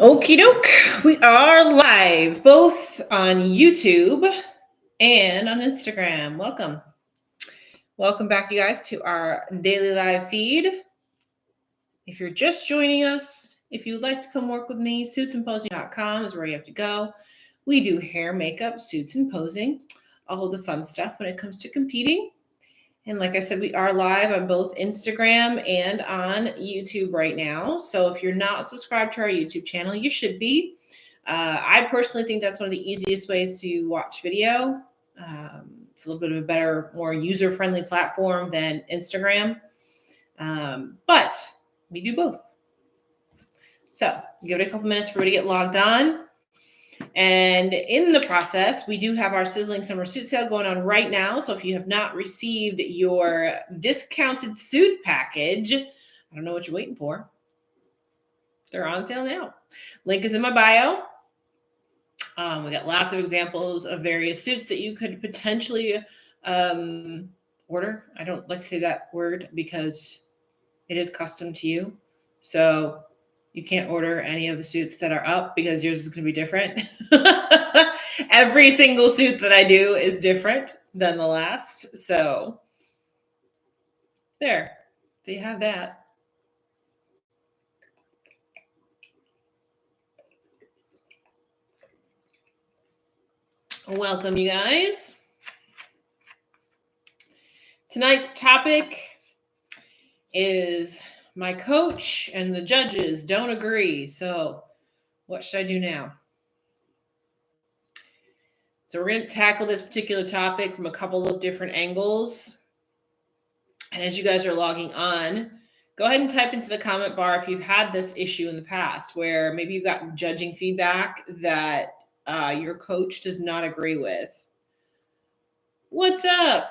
Okie doke. We are live both on YouTube and on Instagram. Welcome. Welcome back, you guys, to our daily live feed. If you're just joining us, if you would like to come work with me, suitsandposing.com is where you have to go. We do hair, makeup, suits, and posing, all of the fun stuff when it comes to competing. And like I said, we are live on both Instagram and on YouTube right now. So if you're not subscribed to our YouTube channel, you should be. I personally think that's one of the easiest ways to watch video. It's a little bit of a better, more user-friendly platform than Instagram. But we do both. So give it a couple minutes for everybody to get logged on. And in the process, we do have our sizzling summer suit sale going on right now. So if you have not received your discounted suit package, I don't know what you're waiting for. They're on sale now. Link is in my bio. We got lots of examples of various suits that you could potentially order. I don't like to say that word because it is custom to you. So you can't order any of the suits that are up because yours is going to be different. Every single suit that I do is different than the last. So there. So you have that. Welcome, you guys. Tonight's topic is my coach and the judges don't agree. So what should I do now? So we're going to tackle this particular topic from a couple of different angles. And as you guys are logging on, go ahead and type into the comment bar if you've had this issue in the past where maybe you've gotten judging feedback that your coach does not agree with. What's up?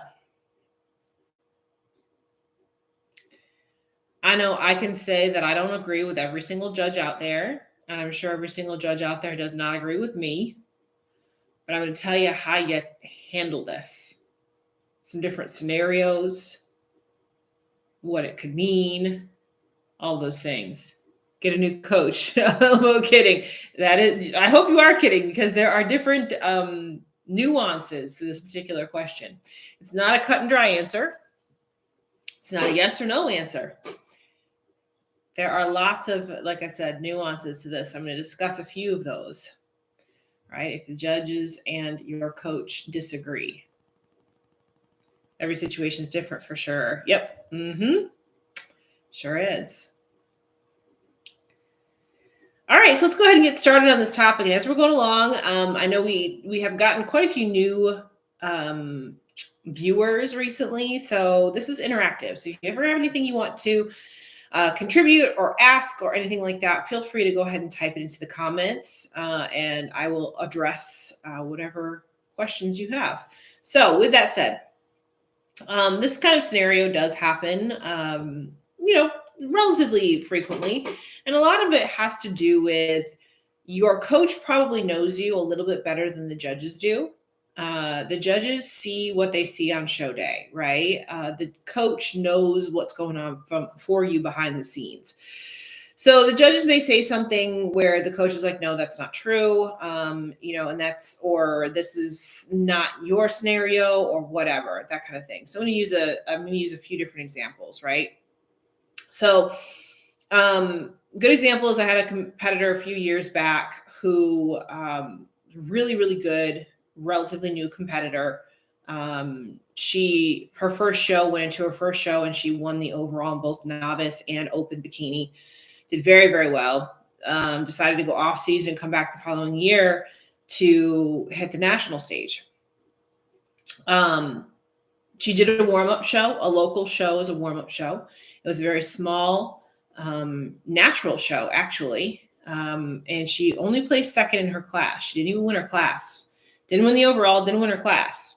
I know I can say that I don't agree with every single judge out there. And I'm sure every single judge out there does not agree with me. But I'm going to tell you how you handle this. Some different scenarios, what it could mean, all those things. Get a new coach. I'm kidding. I hope you are kidding because there are different nuances to this particular question. It's not a cut and dry answer. It's not a yes or no answer. There are lots of, like I said, nuances to this. I'm going to discuss a few of those. Right? If the judges and your coach disagree. Every situation is different for sure. Yep. Sure is. All right, so let's go ahead and get started on this topic. And as we're going along, I know we have gotten quite a few new viewers recently. So this is interactive. So if you ever have anything you want to contribute or ask or anything like that, feel free to go ahead and type it into the comments and I will address whatever questions you have. So with that said, this kind of scenario does happen, relatively frequently. And a lot of it has to do with your coach probably knows you a little bit better than the judges do. The judges see what they see on show day, right? The coach knows what's going on for you behind the scenes. So the judges may say something where the coach is like, no, that's not true. And or this is not your scenario or whatever, that kind of thing. So I'm going to use a few different examples, right? So good example is I had a competitor a few years back who really, really good, relatively new competitor. Her first show went into her first show and she won the overall in both novice and open bikini. Did very, very well. Decided to go off season and come back the following year to hit the national stage. She did a warm-up show. A local show is a warm-up show. It was a very small, natural show, actually. And she only placed second in her class. She didn't even win her class. Didn't win the overall, didn't win her class.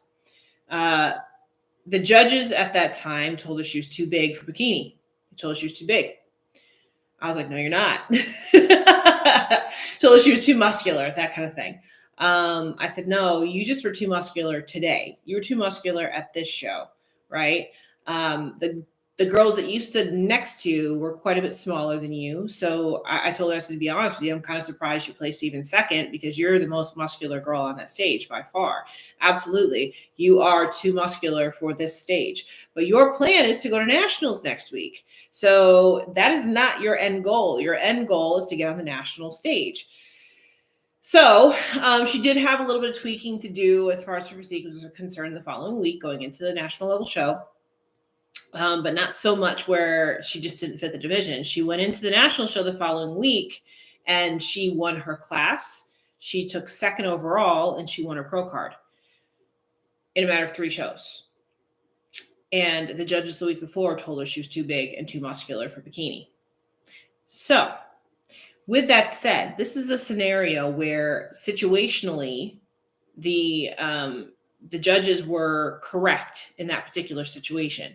The judges at that time told her she was too big for bikini. They told her she was too big. I was like, no, you're not. Told her she was too muscular, that kind of thing. I said, no, you just were too muscular today. You were too muscular at this show, right? The The girls that you stood next to were quite a bit smaller than you. So I told her, I said, to be honest with you, I'm kind of surprised you placed even second because you're the most muscular girl on that stage by far. Absolutely. You are too muscular for this stage. But your plan is to go to nationals next week. So that is not your end goal. Your end goal is to get on the national stage. So she did have a little bit of tweaking to do as far as her physique was concerned the following week going into the national level show. But not so much where she just didn't fit the division. She went into the national show the following week and she won her class. She took second overall and she won her pro card in a matter of 3 shows. And the judges the week before told her she was too big and too muscular for bikini. So, with that said, this is a scenario where situationally the judges were correct in that particular situation.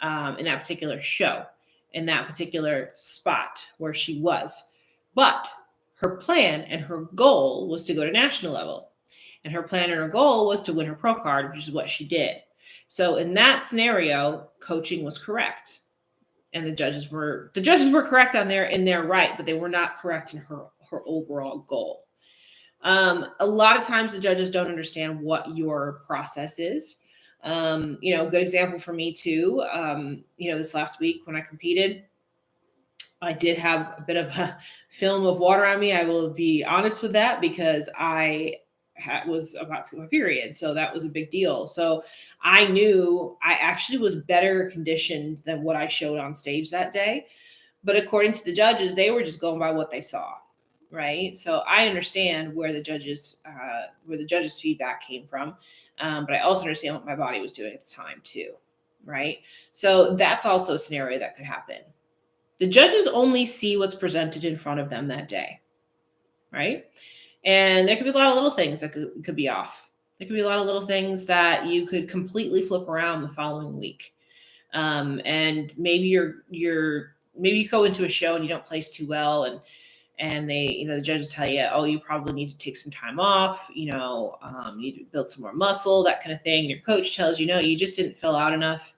In that particular show, in that particular spot where she was. But her plan and her goal was to go to national level. And her plan and her goal was to win her pro card, which is what she did. So in that scenario, coaching was correct. And the judges were correct in their right, but they were not correct in her overall goal. A lot of times the judges don't understand what your process is. Good example for me too. This last week when I competed, I did have a bit of a film of water on me. I will be honest with that because I was about to go my period. So that was a big deal. So I knew I actually was better conditioned than what I showed on stage that day. But according to the judges, they were just going by what they saw. Right. So I understand where the judges' feedback came from. But I also understand what my body was doing at the time too. Right. So that's also a scenario that could happen. The judges only see what's presented in front of them that day. Right. And there could be a lot of little things that could be off. There could be a lot of little things that you could completely flip around the following week. And maybe maybe you go into a show and you don't place too well and they, the judges tell you, oh, you probably need to take some time off, you need to build some more muscle, that kind of thing. And your coach tells you, no, you just didn't fill out enough.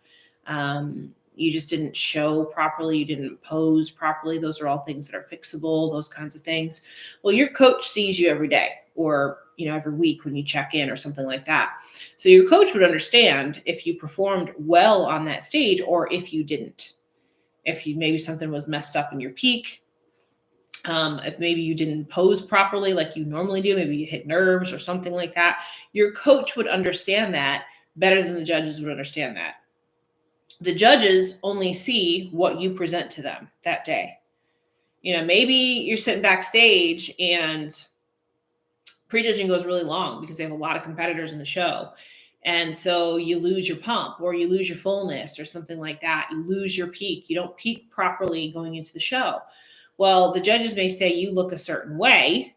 You just didn't show properly. You didn't pose properly. Those are all things that are fixable, those kinds of things. Well, your coach sees you every day or, every week when you check in or something like that. So your coach would understand if you performed well on that stage or if you didn't. If maybe something was messed up in your peak, if maybe you didn't pose properly like you normally do, maybe you hit nerves or something like that, your coach would understand that better than the judges would understand that. The judges only see what you present to them that day. Maybe you're sitting backstage and prejudging goes really long because they have a lot of competitors in the show. And so you lose your pump or you lose your fullness or something like that. You lose your peak. You don't peak properly going into the show. Well, the judges may say you look a certain way,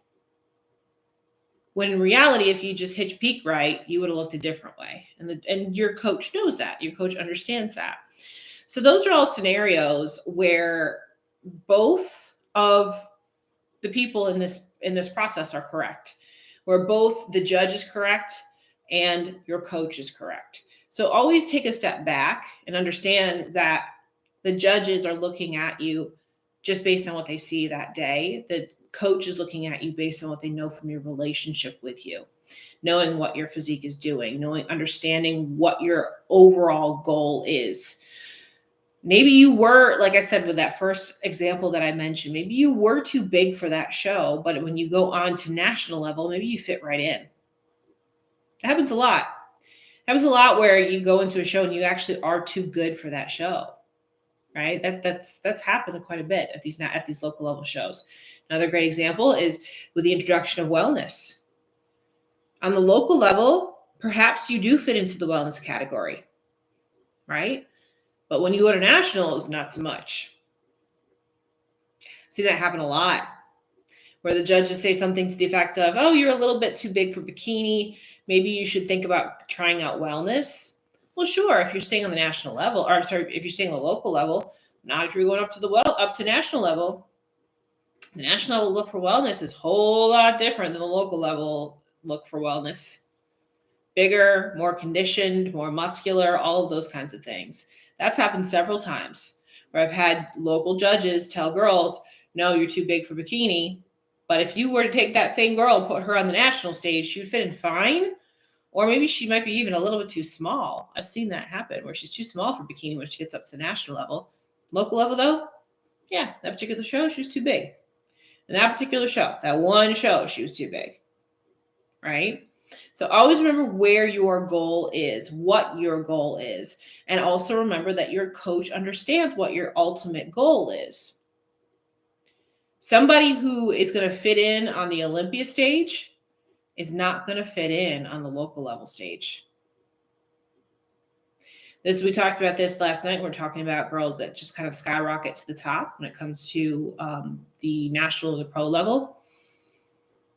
when in reality, if you just hit your peak right, you would have looked a different way. And your coach knows that. Your coach understands that. So those are all scenarios where both of the people in this process are correct, where both the judge is correct and your coach is correct. So always take a step back and understand that the judges are looking at you just based on what they see that day. The coach is looking at you based on what they know from your relationship with you, knowing what your physique is doing, understanding what your overall goal is. Maybe you were, like I said, with that first example that I mentioned, maybe you were too big for that show, but when you go on to national level, maybe you fit right in. It happens a lot. It happens a lot where you go into a show and you actually are too good for that show. Right? That's happened quite a bit at these local level shows. Another great example is with the introduction of wellness. On the local level, perhaps you do fit into the wellness category, right? But when you go to nationals, not so much. See that happen a lot, where the judges say something to the effect of, oh, you're a little bit too big for bikini. Maybe you should think about trying out wellness. Well, sure, if you're staying on the national level, if you're staying on the local level, not if you're going up to national level. The national level look for wellness is a whole lot different than the local level look for wellness. Bigger, more conditioned, more muscular, all of those kinds of things. That's happened several times where I've had local judges tell girls, no, you're too big for bikini. But if you were to take that same girl and put her on the national stage, she would fit in fine. Or maybe she might be even a little bit too small. I've seen that happen where she's too small for bikini when she gets up to the national level. Local level, though, yeah, that particular show, she was too big. In that particular show, that one show, she was too big. Right? So always remember where your goal is, what your goal is. And also remember that your coach understands what your ultimate goal is. Somebody who is going to fit in on the Olympia stage is not going to fit in on the local level stage. We talked about this last night. We're talking about girls that just kind of skyrocket to the top when it comes to the national and the pro level.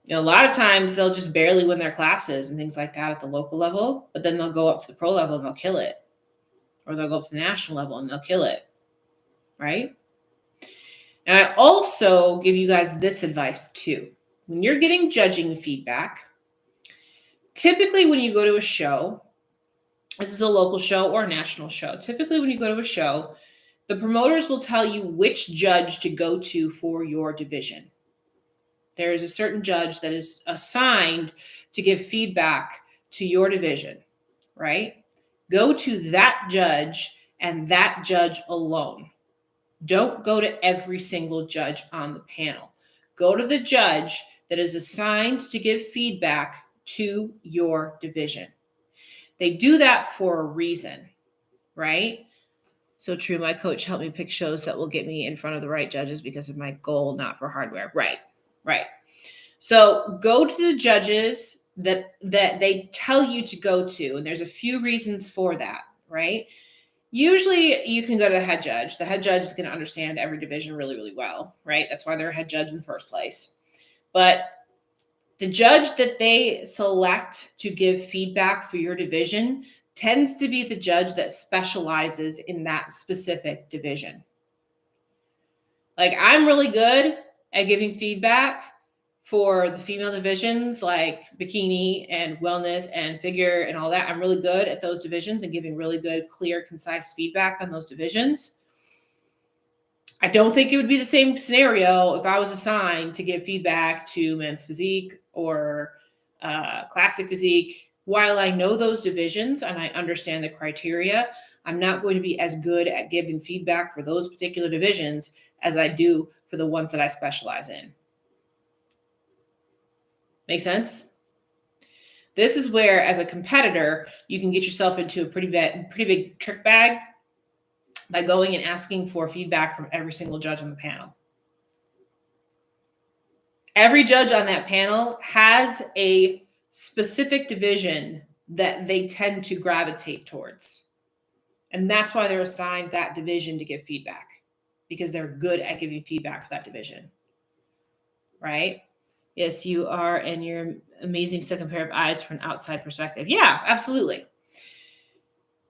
A lot of times they'll just barely win their classes and things like that at the local level, but then they'll go up to the pro level and they'll kill it. Or they'll go up to the national level and they'll kill it. Right? And I also give you guys this advice too. When you're getting judging feedback, typically when you go to a show, this is a local show or a national show. Typically when you go to a show, the promoters will tell you which judge to go to for your division. There is a certain judge that is assigned to give feedback to your division, right? Go to that judge and that judge alone. Don't go to every single judge on the panel. Go to the judge that is assigned to give feedback to your division. They do that for a reason, right? So true. My coach helped me pick shows that will get me in front of the right judges because of my goal, not for hardware. Right. So go to the judges that they tell you to go to, and there's a few reasons for that, right? Usually you can go to the head judge. The head judge is going to understand every division really, really well, right? That's why they're a head judge in the first place. But the judge that they select to give feedback for your division tends to be the judge that specializes in that specific division. Like, I'm really good at giving feedback for the female divisions like bikini and wellness and figure and all that. I'm really good at those divisions and giving really good, clear, concise feedback on those divisions. I don't think it would be the same scenario if I was assigned to give feedback to men's physique or classic physique. While I know those divisions and I understand the criteria, I'm not going to be as good at giving feedback for those particular divisions as I do for the ones that I specialize in. Make sense? This is where, as a competitor, you can get yourself into a pretty big trick bag by going and asking for feedback from every single judge on the panel. Every judge on that panel has a specific division that they tend to gravitate towards. And that's why they're assigned that division to give feedback, because they're good at giving feedback for that division. Right? Yes, you are, and you're amazing second pair of eyes from an outside perspective. Yeah, absolutely.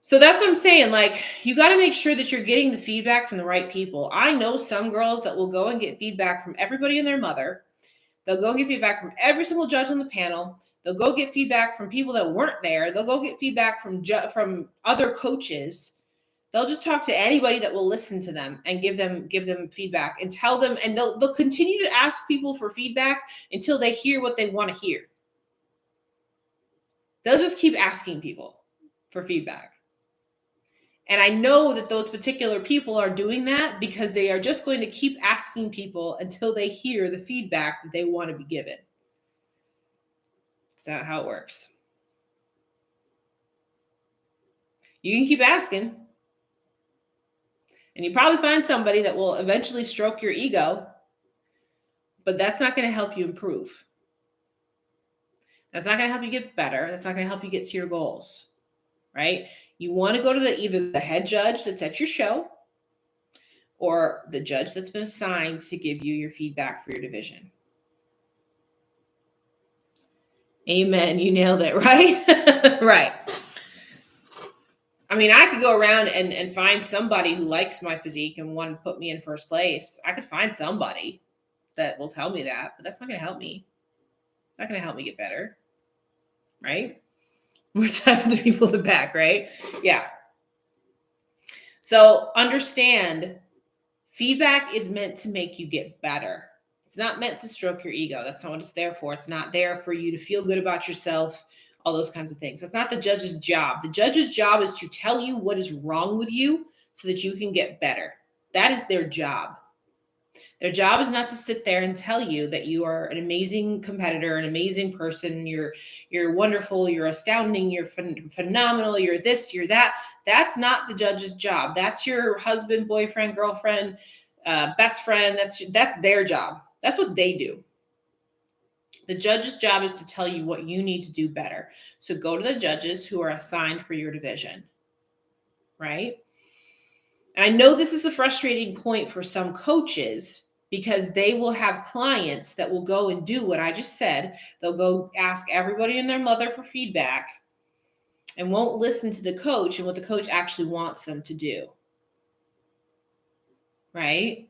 So that's what I'm saying. Like, you got to make sure that you're getting the feedback from the right people. I know some girls that will go and get feedback from everybody and their mother. They'll go get feedback from every single judge on the panel. They'll go get feedback from people that weren't there. They'll go get feedback from other coaches. They'll just talk to anybody that will listen to them and give them feedback and tell them, and they'll continue to ask people for feedback until they hear what they want to hear. They'll just keep asking people for feedback. And I know that those particular people are doing that because they are just going to keep asking people until they hear the feedback that they want to be given. It's not how it works. You can keep asking. And you probably find somebody that will eventually stroke your ego, but that's not going to help you improve. That's not going to help you get better. That's not going to help you get to your goals, right? You want to go to either the head judge that's at your show or the judge that's been assigned to give you your feedback for your division. Amen. You nailed it, right? Right. I mean, I could go around and find somebody who likes my physique and want to put me in first place. I could find somebody that will tell me that, but that's not going to help me. It's not going to help me get better, right? More time for the people in the back, right? Yeah. So understand, feedback is meant to make you get better. It's not meant to stroke your ego. That's not what it's there for. It's not there for you to feel good about yourself, all those kinds of things. That's not the judge's job. The judge's job is to tell you what is wrong with you so that you can get better. That is their job. Their job is not to sit there and tell you that you are an amazing competitor, an amazing person, you're wonderful, you're astounding, you're phenomenal, you're this, you're that. That's not the judge's job. That's your husband, boyfriend, girlfriend, best friend. That's their job. That's what they do. The judge's job is to tell you what you need to do better. So go to the judges who are assigned for your division, right? And I know this is a frustrating point for some coaches because they will have clients that will go and do what I just said. They'll go ask everybody and their mother for feedback and won't listen to the coach and what the coach actually wants them to do. Right?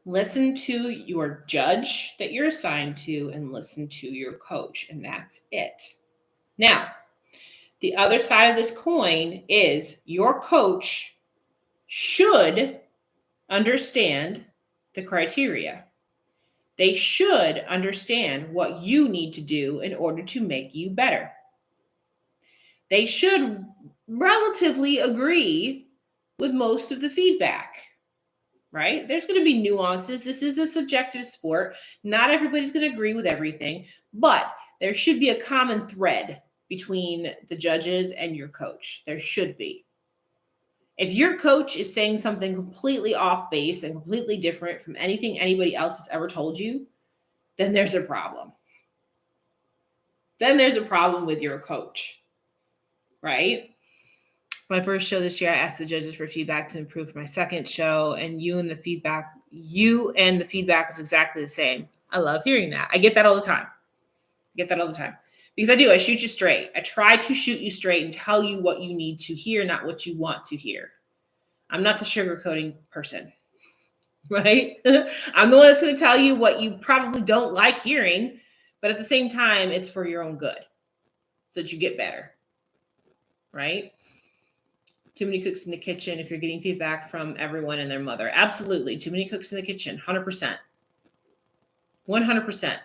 Listen to your judge that you're assigned to and listen to your coach, and that's it. Now, the other side of this coin is your coach should understand the criteria. They should understand what you need to do in order to make you better. They should relatively agree with most of the feedback, right? There's going to be nuances. This is a subjective sport. Not everybody's going to agree with everything, but there should be a common thread between the judges and your coach. There should be. If your coach is saying something completely off base and completely different from anything anybody else has ever told you, then there's a problem. Then there's a problem with your coach, right? My first show this year, I asked the judges for feedback to improve my second show, and you and the feedback was exactly the same. I love hearing that. I get that all the time. Because I do. I shoot you straight. I try to shoot you straight and tell you what you need to hear, not what you want to hear. I'm not the sugarcoating person, right? I'm the one that's going to tell you what you probably don't like hearing, but at the same time, it's for your own good so that you get better, right? Too many cooks in the kitchen if you're getting feedback from everyone and their mother. Absolutely. Too many cooks in the kitchen. 100%. 100%.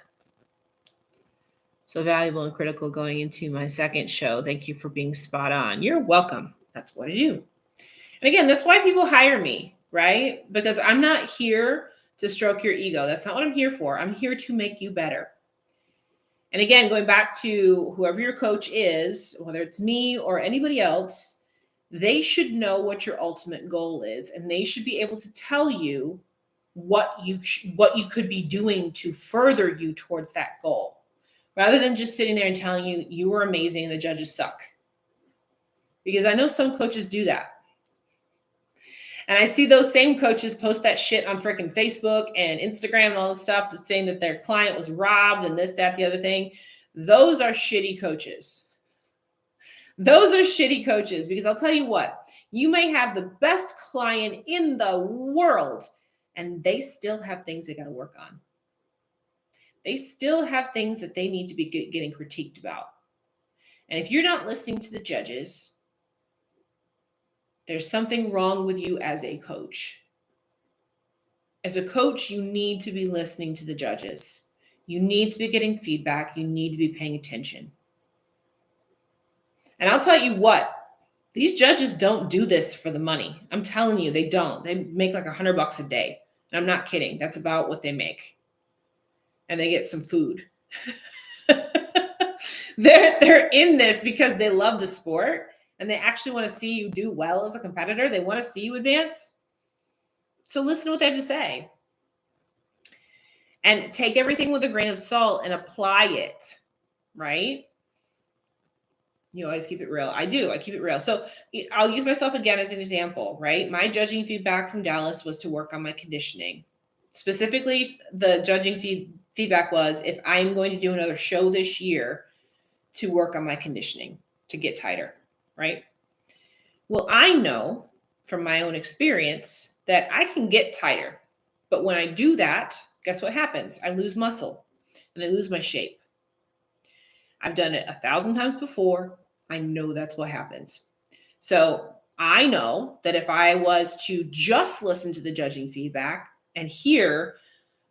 So valuable and critical going into my second show. Thank you for being spot on. You're welcome. That's what I do. And again, that's why people hire me, right? Because I'm not here to stroke your ego. That's not what I'm here for. I'm here to make you better. And again, going back to whoever your coach is, whether it's me or anybody else, they should know what your ultimate goal is, and they should be able to tell you what you could be doing to further you towards that goal, rather than just sitting there and telling you you were amazing and the judges suck. Because I know some coaches do that. And I see those same coaches post that shit on freaking Facebook and Instagram and all this stuff that's saying that their client was robbed and this, that, the other thing. Those are shitty coaches. Those are shitty coaches, because I'll tell you what, you may have the best client in the world and they still have things they got to work on. They still have things that they need to be getting critiqued about. And if you're not listening to the judges, there's something wrong with you as a coach. As a coach, you need to be listening to the judges. You need to be getting feedback. You need to be paying attention. And I'll tell you what, these judges don't do this for the money. I'm telling you, they don't. They make like $100 a day. And I'm not kidding. That's about what they make. And they get some food. They're in this because they love the sport and they actually want to see you do well as a competitor. They want to see you advance. So listen to what they have to say. And take everything with a grain of salt and apply it, right? You always keep it real. I do. I keep it real. So I'll use myself again as an example, right? My judging feedback from Dallas was to work on my conditioning. Specifically, the judging feedback was if I'm going to do another show this year, to work on my conditioning, to get tighter, right? Well, I know from my own experience that I can get tighter. But when I do that, guess what happens? I lose muscle and I lose my shape. I've done it 1,000 times before. I know that's what happens. So I know that if I was to just listen to the judging feedback and here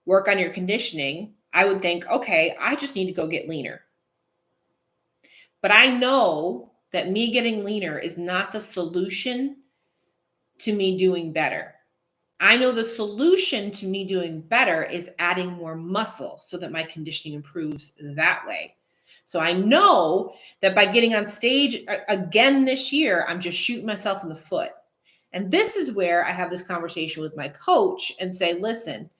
work on your conditioning, I would think, okay, I just need to go get leaner. But I know that me getting leaner is not the solution to me doing better. I know the solution to me doing better is adding more muscle so that my conditioning improves that way. So I know that by getting on stage again this year, I'm just shooting myself in the foot. And this is where I have this conversation with my coach and say, listen,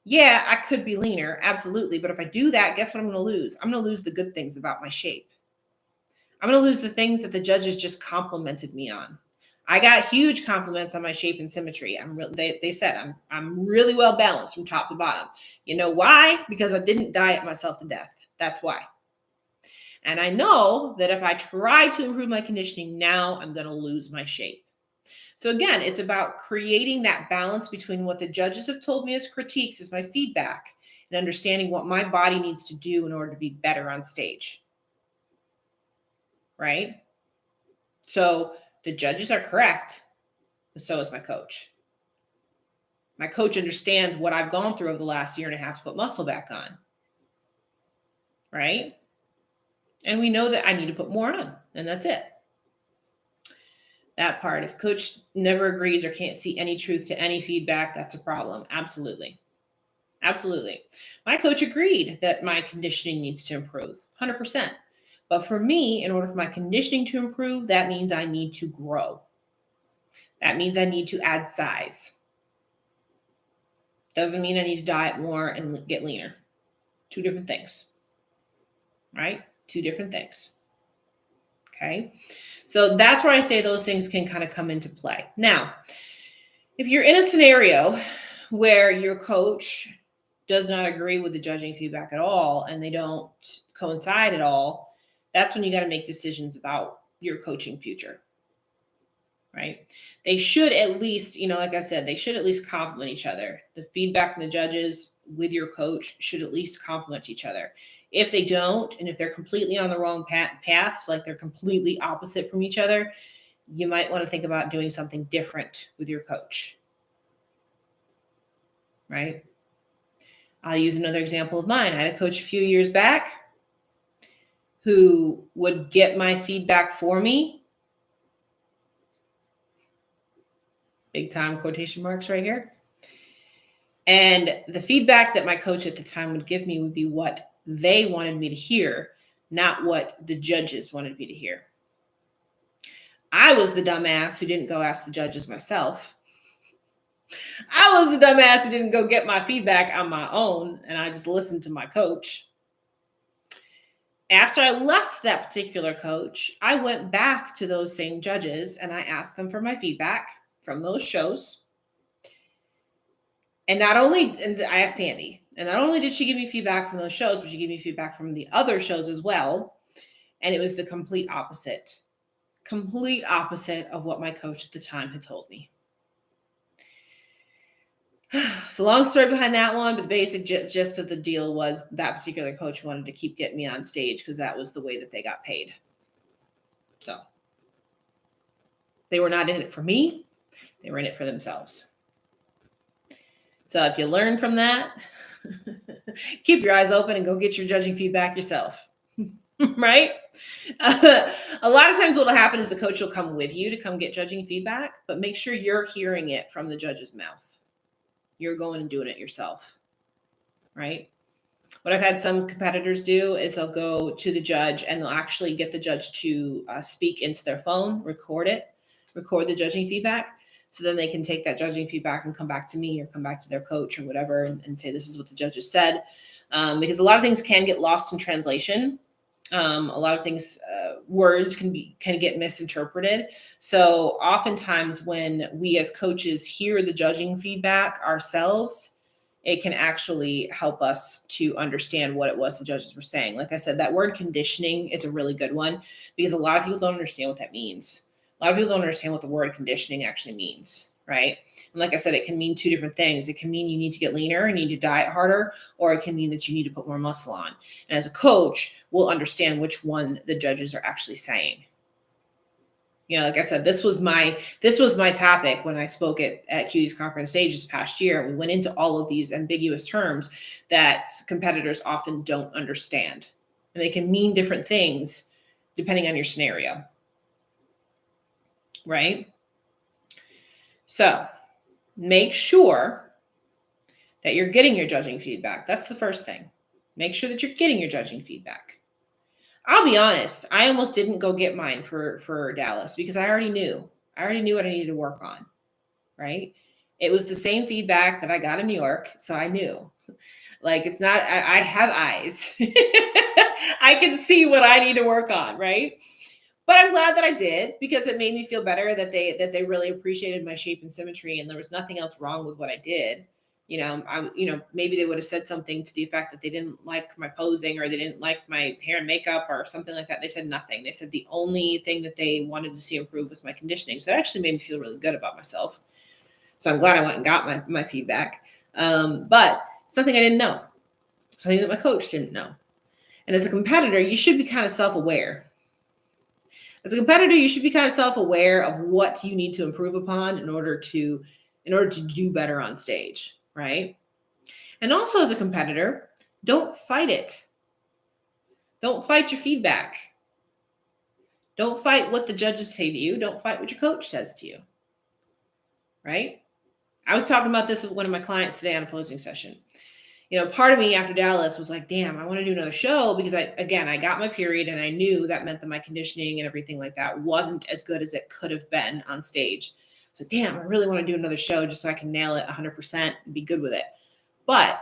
yeah, I could be leaner, absolutely. But if I do that, guess what I'm going to lose? I'm going to lose the good things about my shape. I'm going to lose the things that the judges just complimented me on. I got huge compliments on my shape and symmetry. They said I'm really well balanced from top to bottom. You know why? Because I didn't diet myself to death. That's why. And I know that if I try to improve my conditioning now, I'm going to lose my shape. So again, it's about creating that balance between what the judges have told me as critiques, as my feedback, and understanding what my body needs to do in order to be better on stage. Right? So the judges are correct, and so is my coach. My coach understands what I've gone through over the last year and a half to put muscle back on. Right? And we know that I need to put more on, and that's it. That part. If coach never agrees or can't see any truth to any feedback, that's a problem. Absolutely. Absolutely. My coach agreed that my conditioning needs to improve 100%. But for me, in order for my conditioning to improve, that means I need to grow. That means I need to add size. Doesn't mean I need to diet more and get leaner. Two different things. Right? Two different things. Okay. So that's where I say those things can kind of come into play. Now, if you're in a scenario where your coach does not agree with the judging feedback at all and they don't coincide at all, that's when you got to make decisions about your coaching future. Right? They should at least, like I said, they should at least complement each other. The feedback from the judges with your coach should at least complement each other. If they don't, and if they're completely on the wrong paths, like they're completely opposite from each other, you might want to think about doing something different with your coach. Right? I'll use another example of mine. I had a coach a few years back who would get my feedback for me. Big time quotation marks right here. And the feedback that my coach at the time would give me would be what they wanted me to hear, not what the judges wanted me to hear. I was the dumbass who didn't go ask the judges myself. I was the dumbass who didn't go get my feedback on my own, and I just listened to my coach. After I left that particular coach, I went back to those same judges and I asked them for my feedback from those shows. And I asked Sandy, and not only did she give me feedback from those shows, but she gave me feedback from the other shows as well. And it was the complete opposite of what my coach at the time had told me. So long story behind that one, but the basic gist of the deal was that particular coach wanted to keep getting me on stage because that was the way that they got paid. So they were not in it for me. They were in it for themselves. So if you learn from that, keep your eyes open and go get your judging feedback yourself. Right? A lot of times what will happen is the coach will come with you to come get judging feedback, but make sure you're hearing it from the judge's mouth. You're going and doing it yourself. Right? What I've had some competitors do is they'll go to the judge and they'll actually get the judge to speak into their phone, record the judging feedback. So then they can take that judging feedback and come back to me or come back to their coach or whatever and say, this is what the judges said. Because a lot of things can get lost in translation. A lot of things, words can get misinterpreted. So oftentimes when we as coaches hear the judging feedback ourselves, it can actually help us to understand what it was the judges were saying. Like I said, that word conditioning is a really good one because a lot of people don't understand what that means. A lot of people don't understand what the word conditioning actually means, right? And like I said, it can mean two different things. It can mean you need to get leaner and you need to diet harder, or it can mean that you need to put more muscle on. And as a coach, we'll understand which one the judges are actually saying. Like I said, this was my topic when I spoke at Cutie's Conference Stage this past year. We went into all of these ambiguous terms that competitors often don't understand, and they can mean different things depending on your scenario, right? So make sure that you're getting your judging feedback. That's the first thing. Make sure that you're getting your judging feedback. I'll be honest, I almost didn't go get mine for Dallas because I already knew. I already knew what I needed to work on, right? It was the same feedback that I got in New York, so I knew. Like, it's not, I have eyes. I can see what I need to work on, right? But I'm glad that I did, because it made me feel better that they really appreciated my shape and symmetry, and there was nothing else wrong with what I did. Maybe they would have said something to the effect that they didn't like my posing, or they didn't like my hair and makeup or something like that. They said nothing. They said the only thing that they wanted to see improve was my conditioning. So it actually made me feel really good about myself. So I'm glad I went and got my feedback. But something I didn't know, something that my coach didn't know. And as a competitor, you should be kind of self-aware. As a competitor, you should be kind of self-aware of what you need to improve upon in order to do better on stage, right? And also, as a competitor, don't fight it. Don't fight your feedback. Don't fight what the judges say to you. Don't fight what your coach says to you, right? I was talking about this with one of my clients today on a posing session. Part of me after Dallas was like, damn, I want to do another show, because I got my period, and I knew that meant that my conditioning and everything like that wasn't as good as it could have been on stage. So damn, I really want to do another show just so I can nail it 100% and be good with it. But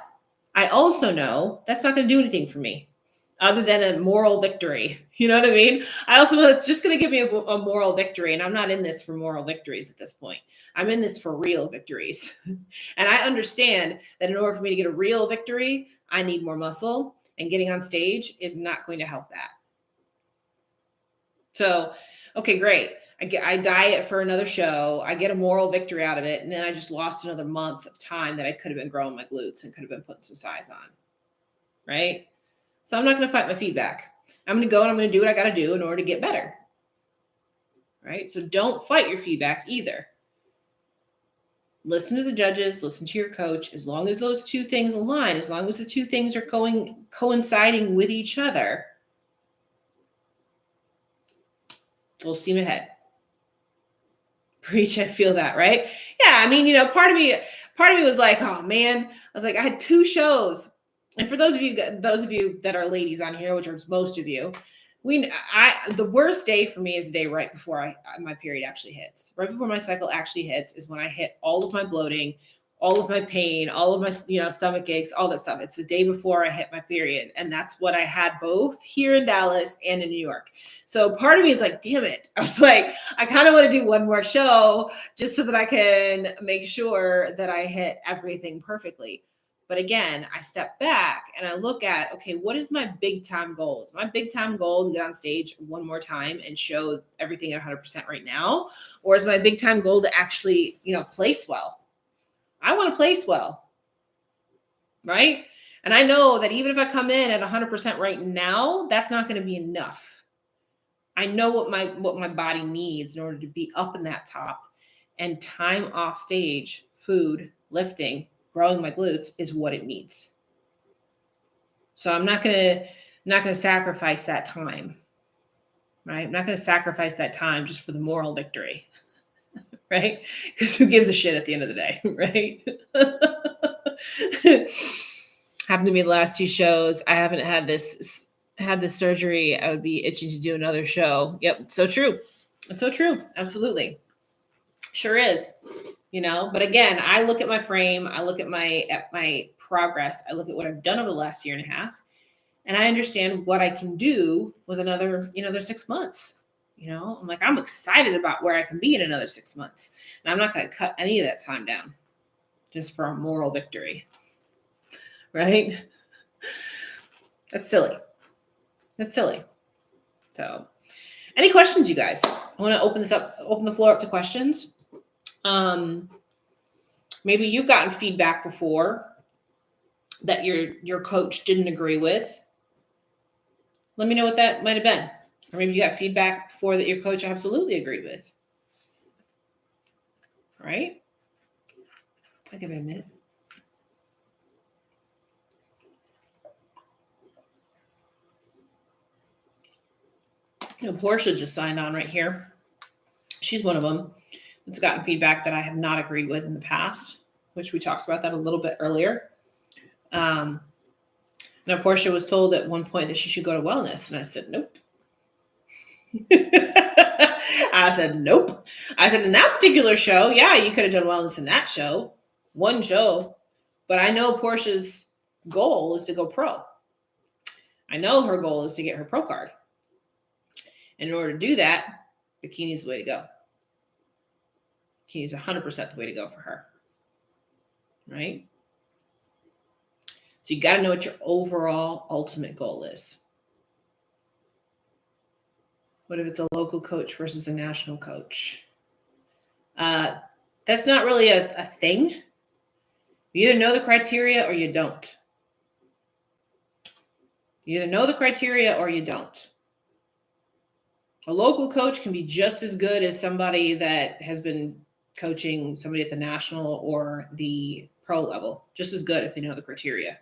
I also know that's not going to do anything for me other than a moral victory. You know what I mean? I also know it's just going to give me a moral victory, and I'm not in this for moral victories at this point. I'm in this for real victories. And I understand that in order for me to get a real victory, I need more muscle, and getting on stage is not going to help that. So, okay, great. I diet for another show. I get a moral victory out of it. And then I just lost another month of time that I could have been growing my glutes and could have been putting some size on. Right? So I'm not going to fight my feedback. I'm going to go and I'm going to do what I got to do in order to get better. Right? So don't fight your feedback either. Listen to the judges, listen to your coach. As long as those two things align, as long as the two things are coinciding with each other, full steam ahead. Preach, I feel that, right? Yeah, I mean, part of me was like, oh man, I was like, I had 2 shows. And for those of you that are ladies on here, which are most of you, the worst day for me is the day right before my period actually hits. Right before my cycle actually hits is when I hit all of my bloating, all of my pain, all of my stomach aches, all that stuff. It's the day before I hit my period, and that's what I had both here in Dallas and in New York. So part of me is like, damn it. I was like, I kind of want to do one more show just so that I can make sure that I hit everything perfectly. But again, I step back and I look at, okay, what is my big time goal? Is my big time goal to get on stage one more time and show everything at 100% right now? Or is my big time goal to actually, place well? I want to place well, right? And I know that even if I come in at 100% right now, that's not going to be enough. I know what my body needs in order to be up in that top, and time off stage, food, lifting, growing my glutes is what it needs. So I'm not going to sacrifice that time, right? I'm not going to sacrifice that time just for the moral victory, right? Because who gives a shit at the end of the day, right? Happened to me the last 2 shows. I haven't had this surgery. I would be itching to do another show. Yep. So true. It's so true. Absolutely. Sure is. But again, I look at my frame, I look at my progress, I look at what I've done over the last year and a half, and I understand what I can do with another 6 months. I'm like, I'm excited about where I can be in another 6 months, and I'm not going to cut any of that time down just for a moral victory, right? That's silly. So, any questions, you guys? I want to open the floor up to questions. Maybe you've gotten feedback before that your coach didn't agree with. Let me know what that might have been. Or maybe you got feedback before that your coach absolutely agreed with. Right? I'll give it a minute. Portia just signed on right here. She's one of them that's gotten feedback that I have not agreed with in the past, which we talked about that a little bit earlier. Now, Portia was told at one point that she should go to wellness, and I said, nope. I said, nope. I said, in that particular show, yeah, you could have done wellness in that show, one show. But I know Portia's goal is to go pro. I know her goal is to get her pro card. And in order to do that, bikini is the way to go. Bikini is 100% the way to go for her. Right? So you got to know what your overall ultimate goal is. What if it's a local coach versus a national coach? That's not really a thing. You either know the criteria or you don't. You either know the criteria or you don't. A local coach can be just as good as somebody that has been coaching somebody at the national or the pro level. Just as good if they know the criteria.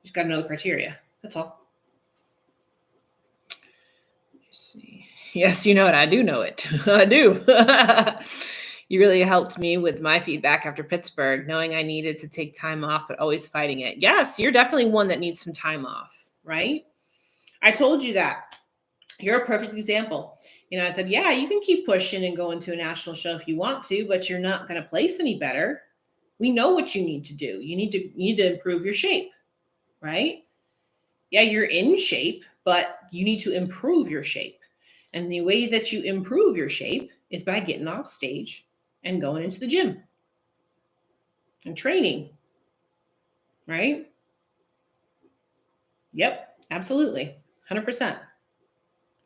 You just got to know the criteria. That's all. Let's see. Yes, you know it. I do know it. I do. You really helped me with my feedback after Pittsburgh, knowing I needed to take time off, but always fighting it. Yes, you're definitely one that needs some time off, right? I told you that. You're a perfect example. I said, yeah, you can keep pushing and going to a national show if you want to, but you're not going to place any better. We know what you need to do. You need to improve your shape, right? Yeah, you're in shape, but you need to improve your shape. And the way that you improve your shape is by getting off stage and going into the gym and training, right? Yep, absolutely. 100%.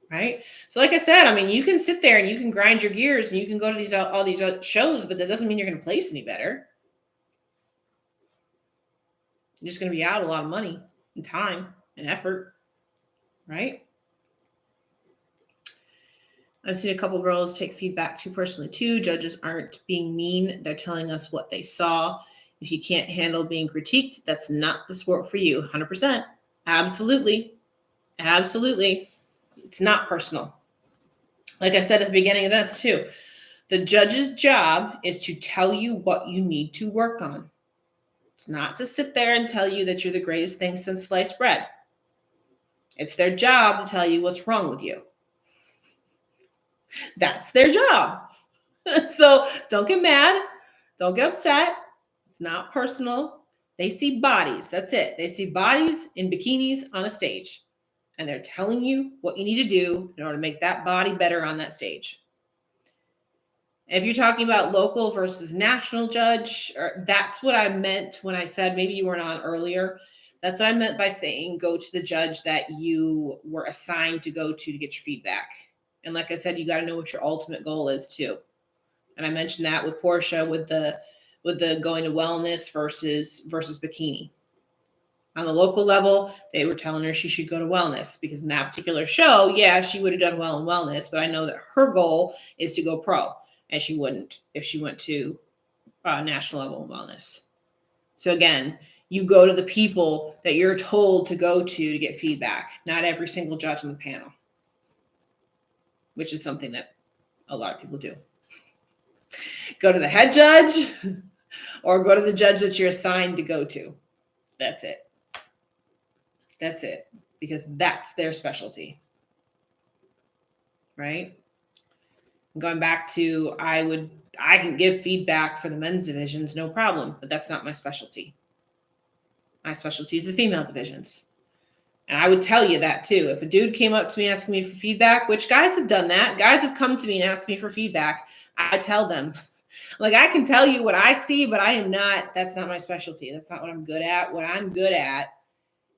Right? So like I said, you can sit there and you can grind your gears and you can go to all these shows, but that doesn't mean you're going to place any better. You're just going to be out a lot of money and time and effort, right? I've seen a couple girls take feedback too personally too. Judges aren't being mean. They're telling us what they saw. If you can't handle being critiqued, that's not the sport for you. 100%. Absolutely. Absolutely. It's not personal. Like I said at the beginning of this too, the judge's job is to tell you what you need to work on. It's not to sit there and tell you that you're the greatest thing since sliced bread. It's their job to tell you what's wrong with you. That's their job. So don't get mad. Don't get upset. It's not personal. They see bodies. That's it. They see bodies in bikinis on a stage. And they're telling you what you need to do in order to make that body better on that stage. If you're talking about local versus national judge, that's what I meant when I said, maybe you weren't on earlier. That's what I meant by saying go to the judge that you were assigned to go to get your feedback. And like I said, you got to know what your ultimate goal is too. And I mentioned that with Portia with the going to wellness versus bikini. On the local level, they were telling her she should go to wellness because in that particular show, yeah, she would have done well in wellness, but I know that her goal is to go pro, and she wouldn't if she went to national level in wellness. So again, you go to the people that you're told to go to get feedback, not every single judge on the panel, which is something that a lot of people do. Go to the head judge or go to the judge that you're assigned to go to. That's it. That's it, because that's their specialty, right? Going back to, I can give feedback for the men's divisions, no problem, but that's not my specialty. My specialty is the female divisions. And I would tell you that too. If a dude came up to me asking me for feedback, which guys have done that, guys have come to me and asked me for feedback, I tell them, like, I can tell you what I see, but that's not my specialty. That's not what I'm good at. What I'm good at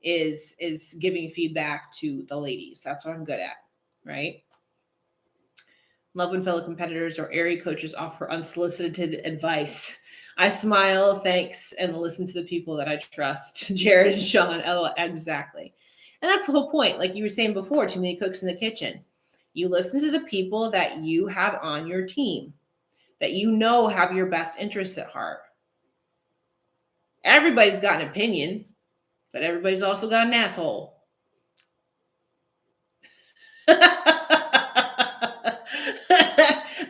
is giving feedback to the ladies. That's what I'm good at, right? Love when fellow competitors or area coaches offer unsolicited advice. I smile, thanks, and listen to the people that I trust. Jared and Shawn, exactly. And that's the whole point. Like you were saying before, too many cooks in the kitchen. You listen to the people that you have on your team, that you know have your best interests at heart. Everybody's got an opinion, but everybody's also got an asshole.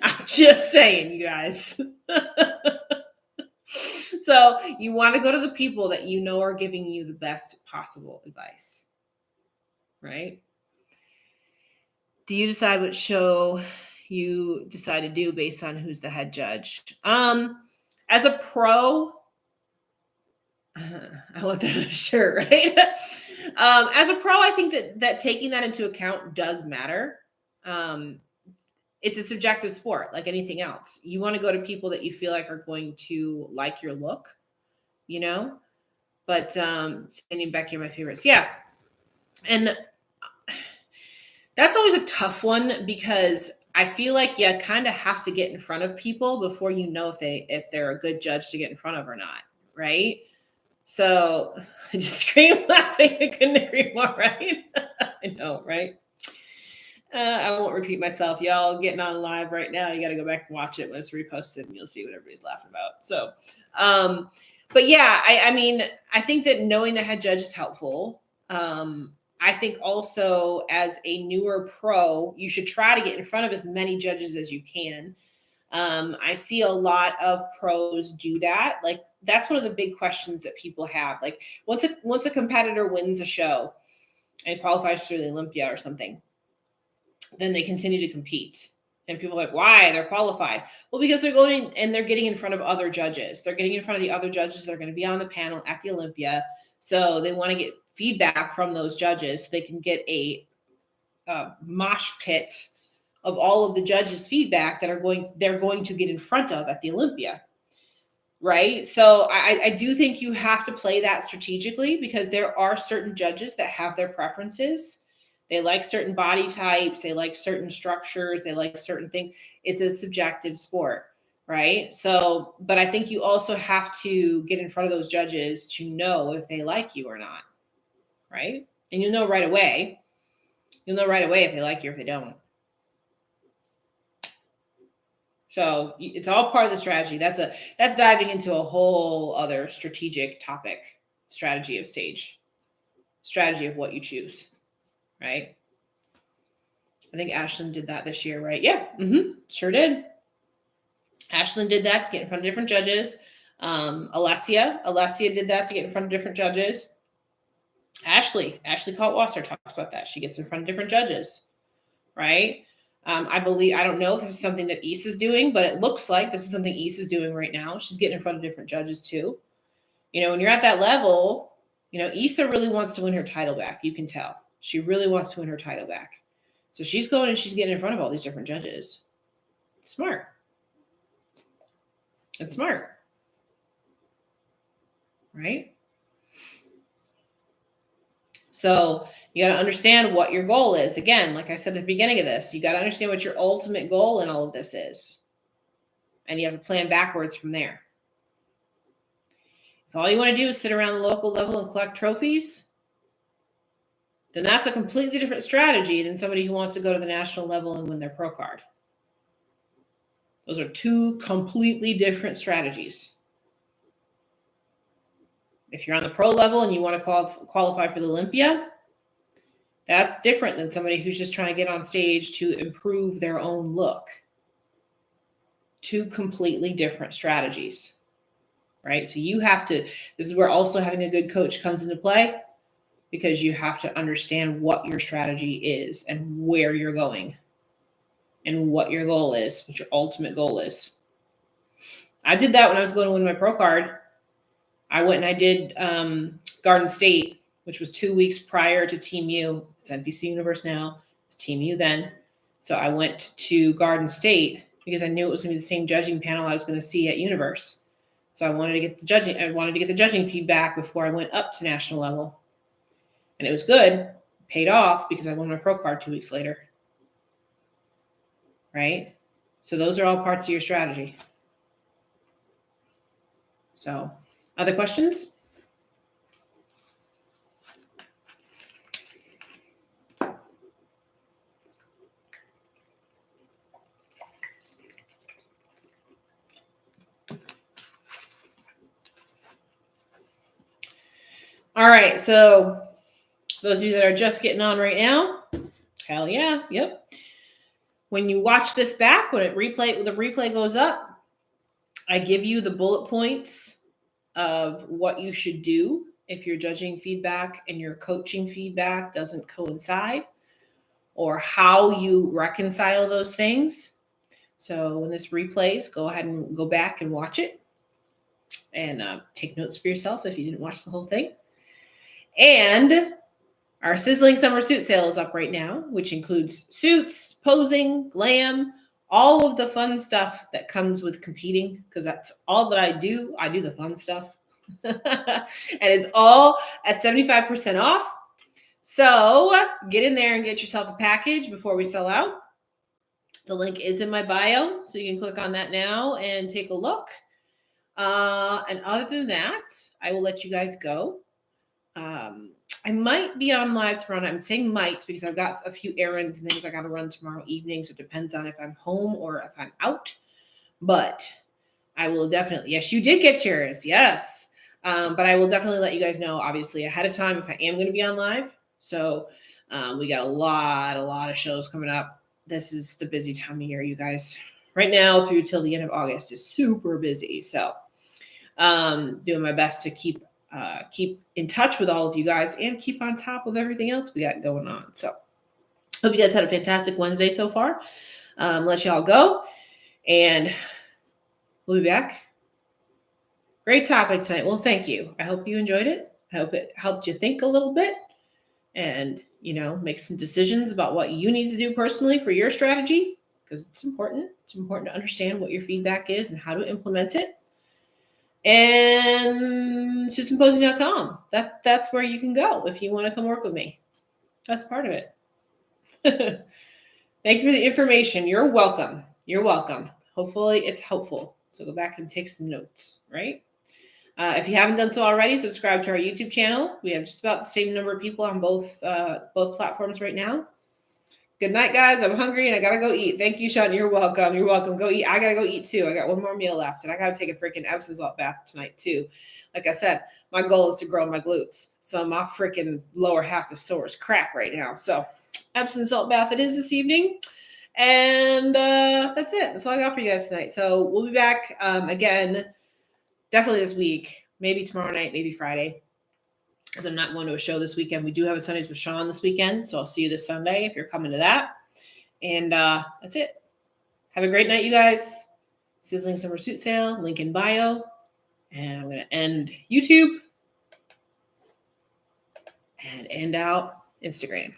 I'm just saying, you guys. So you want to go to the people that you know are giving you the best possible advice, right? Do you decide what show you decide to do based on who's the head judge? As a pro, I want that on a shirt, right? As a pro, I think that taking that into account does matter. It's a subjective sport, like anything else. You want to go to people that you feel like are going to like your look, you know. But Sandy and Becky are my favorites. Yeah, and that's always a tough one because I feel like you kind of have to get in front of people before you know if they're a good judge to get in front of or not, right? So I just screamed laughing. I couldn't agree more, right? I know, right? I won't repeat myself. Y'all getting on live right now. You got to go back and watch it when it's reposted and you'll see what everybody's laughing about. So, but yeah, I mean, I think that knowing the head judge is helpful. I think also as a newer pro, you should try to get in front of as many judges as you can. I see a lot of pros do that. Like that's one of the big questions that people have. Like once a competitor wins a show and qualifies for the Olympia or something, then they continue to compete. And people are like, why? They're qualified. Well, because they're going and they're getting in front of other judges. They're getting in front of the other judges that are going to be on the panel at the Olympia. So they want to get feedback from those judges so they can get a mosh pit of all of the judges' feedback that they're going to get in front of at the Olympia. Right. So I do think you have to play that strategically because there are certain judges that have their preferences. They like certain body types. They like certain structures. They like certain things. It's a subjective sport. Right. So, but I think you also have to get in front of those judges to know if they like you or not. Right. And you'll know right away. You'll know right away if they like you or if they don't. So it's all part of the strategy. That's diving into a whole other strategic topic, strategy of stage, strategy of what you choose, right? I think Ashlyn did that this year, right? Yeah, sure did. Ashlyn did that to get in front of different judges. Alessia did that to get in front of different judges. Ashley Kaltwasser talks about that. She gets in front of different judges, right? I don't know if this is something that East is doing, but it looks like this is something East is doing right now. She's getting in front of different judges too. You know, when you're at that level, you know, Issa really wants to win her title back. You can tell. She really wants to win her title back. So she's going and she's getting in front of all these different judges. Smart. It's smart. Right? So you got to understand what your goal is. Again, like I said at the beginning of this, you got to understand what your ultimate goal in all of this is. And you have to plan backwards from there. If all you want to do is sit around the local level and collect trophies, then that's a completely different strategy than somebody who wants to go to the national level and win their pro card. Those are two completely different strategies. If you're on the pro level and you want to qualify for the Olympia, that's different than somebody who's just trying to get on stage to improve their own look. Two completely different strategies, right? So you have to, this is where also having a good coach comes into play because you have to understand what your strategy is and where you're going and what your goal is, what your ultimate goal is. I did that when I was going to win my pro card. I went and I did Garden State, which was 2 weeks prior to Team U. It's NBC Universe now. It's Team U then. So I went to Garden State because I knew it was going to be the same judging panel I was going to see at Universe. So I wanted to get the judging. I wanted to get the judging feedback before I went up to national level, and it was good. It paid off because I won my pro card 2 weeks later. Right. So those are all parts of your strategy. So, other questions? All right. So those of you that are just getting on right now, hell yeah. Yep. When you watch this back, when the replay goes up, I give you the bullet points of what you should do if your judging feedback and your coaching feedback doesn't coincide, or how you reconcile those things. So when this replays, go ahead and go back and watch it, and take notes for yourself if you didn't watch the whole thing. And our sizzling summer suit sale is up right now, which includes suits, posing, glam, all of the fun stuff that comes with competing, because that's all that I do. I do the fun stuff. And it's all at 75% off. So get in there and get yourself a package before we sell out. The link is in my bio, so you can click on that now and take a look. And other than that, I will let you guys go. I might be on live tomorrow night. I'm saying might because I've got a few errands and things I got to run tomorrow evening. So it depends on if I'm home or if I'm out. But I will definitely, yes, you did get yours. Yes. But I will definitely let you guys know, obviously, ahead of time if I am going to be on live. So we got a lot of shows coming up. This is the busy time of year, you guys. Right now through till the end of August is super busy. So doing my best to keep in touch with all of you guys and keep on top of everything else we got going on. So hope you guys had a fantastic Wednesday so far. Let y'all go, and we'll be back. Great topic tonight. Well, thank you. I hope you enjoyed it. I hope it helped you think a little bit and, make some decisions about what you need to do personally for your strategy, because it's important. It's important to understand what your feedback is and how to implement it. And symposium.com. That's where you can go if you want to come work with me. That's part of it. Thank you for the information. You're welcome. You're welcome. Hopefully it's helpful. So go back and take some notes, right? If you haven't done so already, subscribe to our YouTube channel. We have just about the same number of people on both platforms right now. Good night, guys. I'm hungry and I gotta go eat. Thank you, Shawn. You're welcome. You're welcome. Go eat. I gotta go eat too. I got one more meal left, and I gotta take a freaking Epsom salt bath tonight too. Like I said, my goal is to grow my glutes, so my freaking lower half is sore as crap right now. So Epsom salt bath it is this evening, and that's it. That's all I got for you guys tonight. So we'll be back again, definitely this week. Maybe tomorrow night, maybe Friday, because I'm not going to a show this weekend. We do have a Sundays with Shawn this weekend, so I'll see you this Sunday if you're coming to that. And that's it. Have a great night, you guys. Sizzling Summer Suit Sale, link in bio. And I'm going to end YouTube and end out Instagram.